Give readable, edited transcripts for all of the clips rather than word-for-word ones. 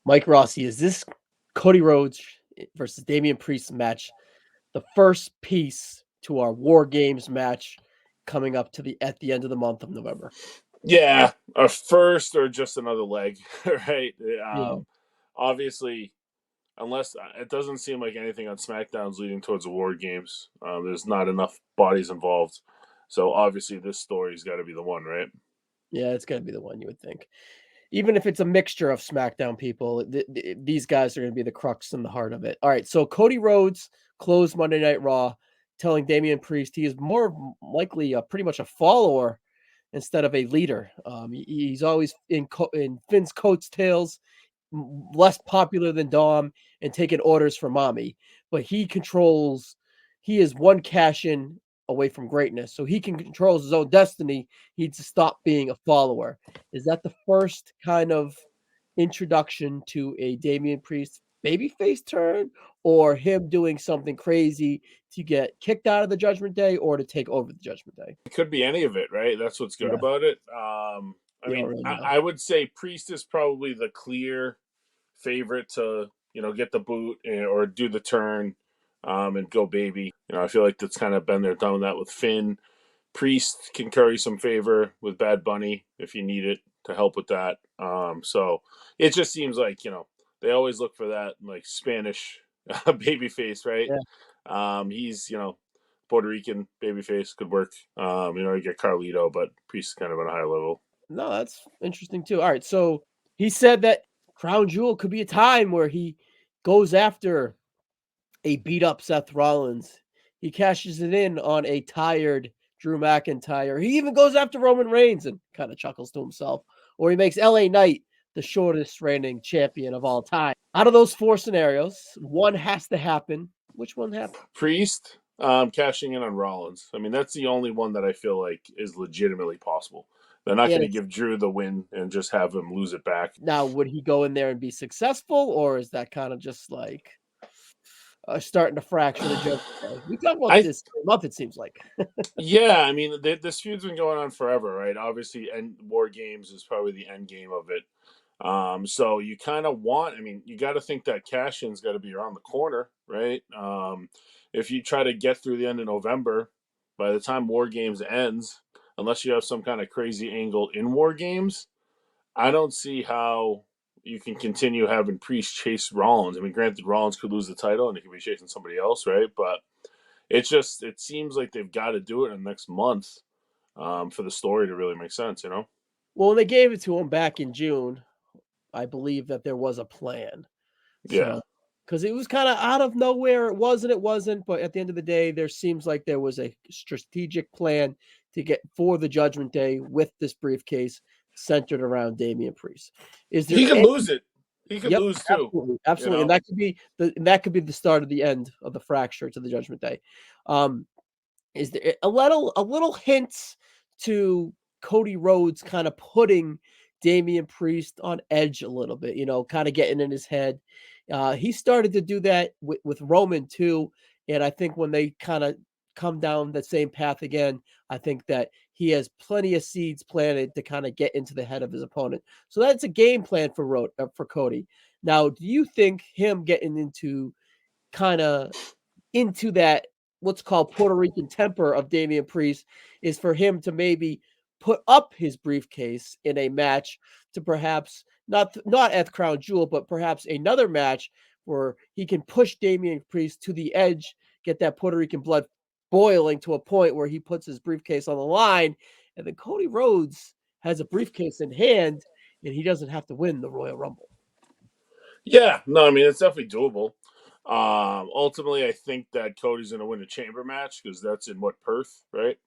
Mike Rossi, is this Cody Rhodes versus Damian Priest match the first piece to our War Games match coming up at the end of the month of November? Yeah, a first or just another leg, right? Yeah. Obviously, unless it doesn't seem like anything on SmackDown's leading towards the War Games. There's not enough bodies involved, so obviously this story's got to be the one, right? Yeah, it's got to be the one you would think. Even if it's a mixture of SmackDown people, these guys are going to be the crux and the heart of it. All right, so Cody Rhodes closed Monday Night Raw, telling Damian Priest he is more likely pretty much a follower instead of a leader. He's always in Finn's coattails, less popular than Dom, and taking orders from Mommy. But he is one cash in away from greatness. So he can control his own destiny. He needs to stop being a follower. Is that the first kind of introduction to a Damian Priest babyface turn, or him doing something crazy to get kicked out of the Judgment Day or to take over the Judgment Day? It could be any of it, right? That's what's good Yeah, about it. I you don't mean, really I, know. I would say Priest is probably the clear favorite to get the boot or do the turn and go baby. I feel like that's kind of been there, done that with Finn. Priest can curry some favor with Bad Bunny if you need it to help with that. So it just seems like they always look for that like Spanish baby face, right? Yeah. He's Puerto Rican baby face could work. You get Carlito, but Priest is kind of on a high level. No, that's interesting too. All right, so he said that Crown Jewel could be a time where he goes after a beat up Seth Rollins. He cashes it in on a tired Drew McIntyre. He even goes after Roman Reigns and kind of chuckles to himself. Or he makes LA Knight the shortest reigning champion of all time. Out of those four scenarios, one has to happen. Which one happened? Priest cashing in on Rollins. I mean, that's the only one that I feel like is legitimately possible. They're not And going to it's give Drew the win and just have him lose it back. now, would he go in there and be successful, or is that kind of just like starting to fracture the Judgment Day? We talk about I this every month, it seems like. Yeah, I mean, this feud's been going on forever, right? Obviously, and War Games is probably the end game of it. So you kind of want, I mean, you got to think that cash in's got to be around the corner, right? If you try to get through the end of November, by the time War Games ends, unless you have some kind of crazy angle in War Games, I don't see how you can continue having Priest chase Rollins. I mean, granted, Rollins could lose the title and he could be chasing somebody else, right? But it seems like they've got to do it in the next month for the story to really make sense. Well, when they gave it to him back in June, I believe that there was a plan. Yeah. So, because it was kind of out of nowhere, it wasn't. But at the end of the day, there seems like there was a strategic plan to get for the Judgment Day with this briefcase centered around Damian Priest. Is there He could any? lose it. He could Yep, lose too, absolutely, you absolutely, and know? that could be the start of the end of the fracture to the Judgment Day. Um, is there a little hints to Cody Rhodes kind of putting Damian Priest on edge a little bit, kind of getting in his head. He started to do that with Roman too, and I think when they kind of come down the same path again, I think that he has plenty of seeds planted to kind of get into the head of his opponent. So that's a game plan for Cody. Now, do you think him getting kind of into that what's called Puerto Rican temper of Damian Priest is for him to maybe put up his briefcase in a match to perhaps not at Crown Jewel, but perhaps another match where he can push Damian Priest to the edge, get that Puerto Rican blood boiling to a point where he puts his briefcase on the line, and then Cody Rhodes has a briefcase in hand, and he doesn't have to win the Royal Rumble. Yeah, no, I mean, it's definitely doable. Ultimately, I think that Cody's going to win a chamber match because that's in Perth, right?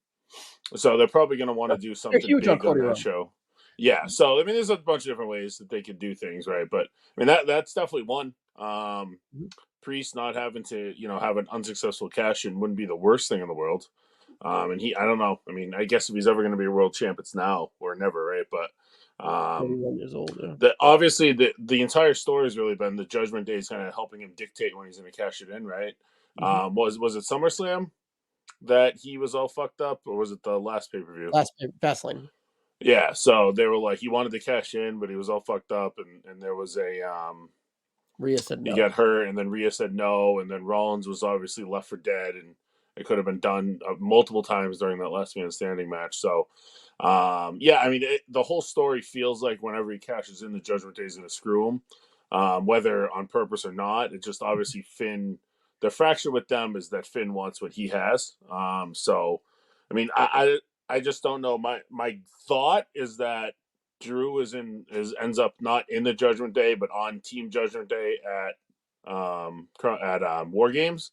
So they're probably going to want to do They're something huge on big on Cody that Rhodes. show. Yeah, so I mean, there's a bunch of different ways that they could do things, right? But I mean, that's definitely one. Mhm. Priest not having to, have an unsuccessful cash in wouldn't be the worst thing in the world. And I don't know. I mean, I guess if he's ever going to be a world champ, it's now or never, right? But 31 years old, yeah. obviously the entire story has really been the Judgment Day is kind of helping him dictate when he's going to cash it in, right? Mhm. Was it SummerSlam that he was all fucked up, or was it the last pay per view? Last Fastlane. Yeah, so they were like, he wanted to cash in, but he was all fucked up, and there was a Rhea said he no. got hurt, and then Rhea said no, and then Rollins was obviously left for dead, and it could have been done multiple times during that last man standing match. So, yeah, I mean, the whole story feels like whenever he cashes in, the Judgment Day is going to screw him, whether on purpose or not. It just obviously Finn. The fracture with them is that Finn wants what he has. So, I mean, I just don't know. My thought is that Drew ends up not in the Judgment Day, but on Team Judgment Day at War Games.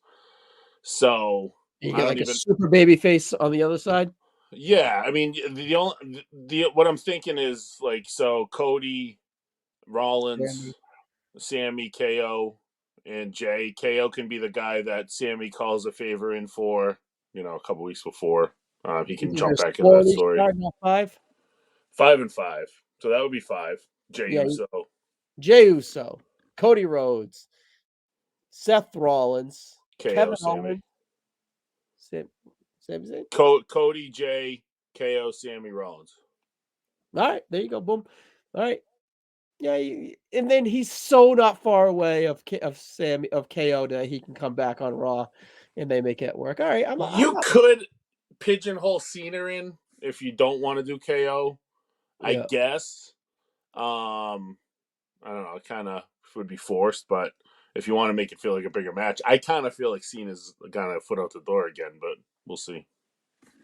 So And you I get don't like a even. super baby face on the other side. Yeah, I mean the only the what I'm thinking is like so Cody, Sammy. Rollins, Sammy, KO, and Jay. KO can be the guy that Sammy calls a favor in for. A couple weeks before he This can is their jump back into that sorority story. start, not five. 5-5, so that would be five. Jay Yeah, Uso, Jey Uso, Cody Rhodes, Seth Rollins, KO, Kevin Sammy. Owens, Sam, Sami Zayn. Cody, Jay, KO, Sammy, Rollins. All right, there you go. Boom. All right. Yeah, and then he's so not far away of Sammy of KO that he can come back on Raw, and they make it work. All right, I'm You not. could pigeonhole Cena in if you don't want to do KO, I Yeah, guess. I don't know, it kind of would be forced, but if you want to make it feel like a bigger match, I kind of feel like Cena's kind of foot out the door again, but we'll see.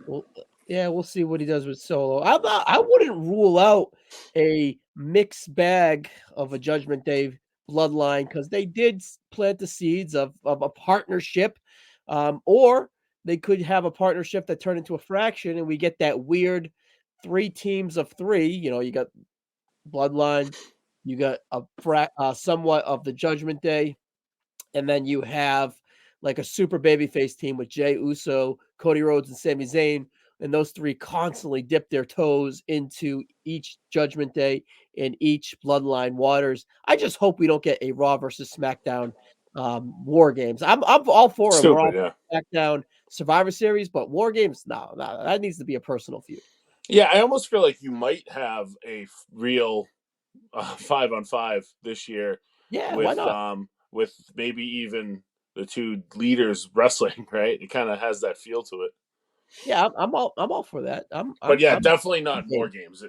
well, yeah, we'll see what he does with Solo. I wouldn't rule out a mixed bag of a Judgment Day bloodline because they did plant the seeds of a partnership, or they could have a partnership that turned into a fraction, and we get that weird three teams of three. You got Bloodline, you got somewhat of the Judgment Day, and then you have like a super babyface team with Jey Uso, Cody Rhodes, and Sami Zayn, and those three constantly dip their toes into each Judgment Day and each Bloodline waters. I just hope we don't get a Raw versus SmackDown War Games. I'm all for it. We're Stupid, all yeah. SmackDown Survivor Series, but War Games, no, that needs to be a personal feud. Yeah, I almost feel like you might have a real 5-on-5 this year Yeah, why not? with maybe even the two leaders wrestling, right? It kind of has that feel to it. Yeah, I'm all for that. I'm But I'm yeah, I'm definitely not War game. Games.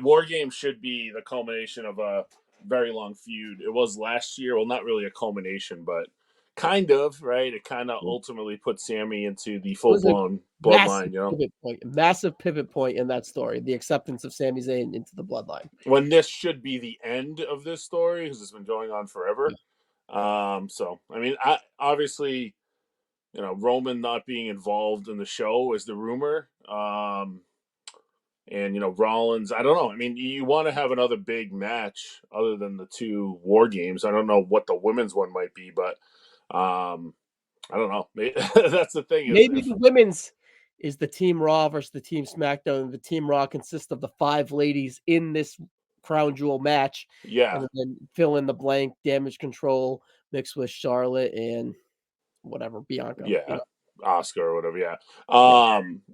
War Games should be the culmination of a very long feud. It was last year. Well, not really a culmination, but kind of, right? It kind of It ultimately put Sammy into the full was a blown bloodline, massive pivot point in that story, the acceptance of Sami Zayn into the bloodline. When this should be the end of this story because it's been going on forever. Yeah. So I mean, obviously, Roman not being involved in the show is the rumor. And Rollins, I don't know. I mean, you want to have another big match other than the two War Games. I don't know what the women's one might be, but I don't know. That's the thing is Maybe if the women's is the Team Raw versus the Team SmackDown. The Team Raw consists of the 5 ladies in this Crown Jewel match, yeah, and then fill in the blank, Damage Control mixed with Charlotte and whatever, Bianca, yeah, Oscar or whatever. Yeah,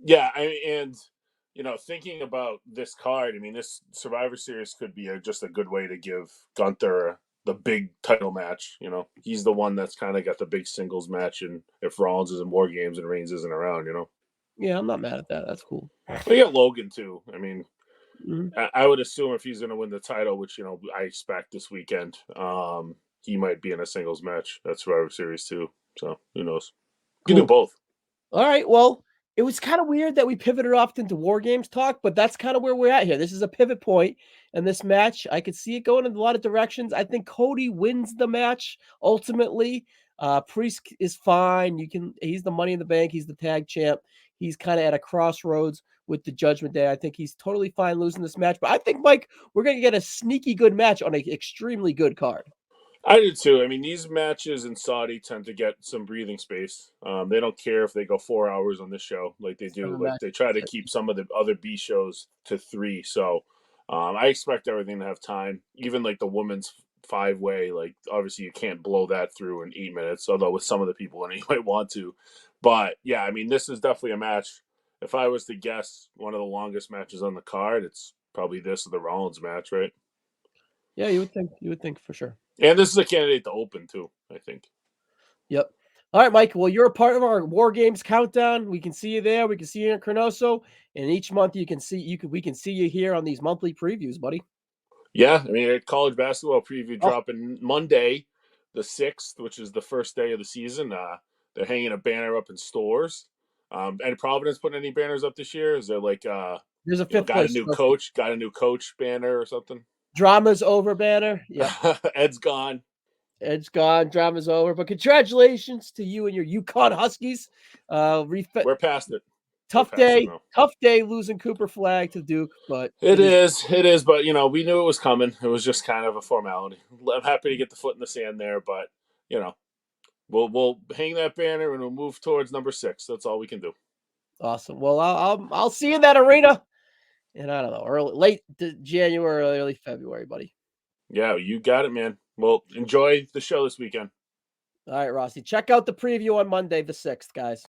Yeah. yeah. And thinking about this card, I mean, this Survivor Series could be just a good way to give Gunther the big title match. He's the one that's kind of got the big singles match, and if Rollins is in War Games and Reigns isn't around, Yeah, I'm not mad at that. That's cool. We got Logan too. I mean, Mhm. I would assume if he's going to win the title, which I expect this weekend, he might be in a singles match at Survivor Series too. So who knows? You can do Cool. both. All right. Well, it was kind of weird that we pivoted off into War Games talk, but that's kind of where we're at here. This is a pivot point in this match. I could see it going in a lot of directions. I think Cody wins the match ultimately. Priest is fine. He's the Money in the Bank. He's the tag champ. He's kind of at a crossroads with the Judgment Day. I think he's totally fine losing this match, but I think, Mike, we're going to get a sneaky good match on an extremely good card. I do too. I mean, these matches in Saudi tend to get some breathing space. They don't care if they go 4 hours on this show like they do. 7 Like they try to matches. keep some of the other B shows to 3. So I expect everything to have time. Even like the women's 5-way, like obviously you can't blow that through in 8 minutes. Although with some of the people in it, you might want to. But yeah, I mean, this is definitely a match. if I was to guess one of the longest matches on the card, it's probably this or the Rollins match, right? Yeah, you would think. You would think for sure. And this is a candidate to open too, I think. Yep. All right, Mike. Well, you're a part of our War Games countdown. We can see you there. We can see you in Cronoso, and each month we can see you here on these monthly previews, buddy. Yeah, I mean, college basketball preview Oh, dropping Monday, the 6th, which is the first day of the season. They're hanging a banner up in stores. And Providence putting any banners up this year? Is there like there's a fifth got a place new trophy. coach banner or something? Drama's over banner. Yep. Ed's gone. It's gone. Drama's over. But congratulations to you and your Yukon Huskies. We're past it. We're Tough past it day. now. Tough day losing Cooper Flag to Duke, but It is, but we knew it was coming. It was just kind of a formality. I'm happy to get the foot in the sand there, but you know, we'll hang that banner and we'll move towards number 6. That's all we can do. awesome. Well, I'll see you in that arena. And I don't know, late January, early February, buddy. Yeah, you got it, man. Well, enjoy the show this weekend. All right, Rossi. Check out the preview on Monday, the 6th, guys.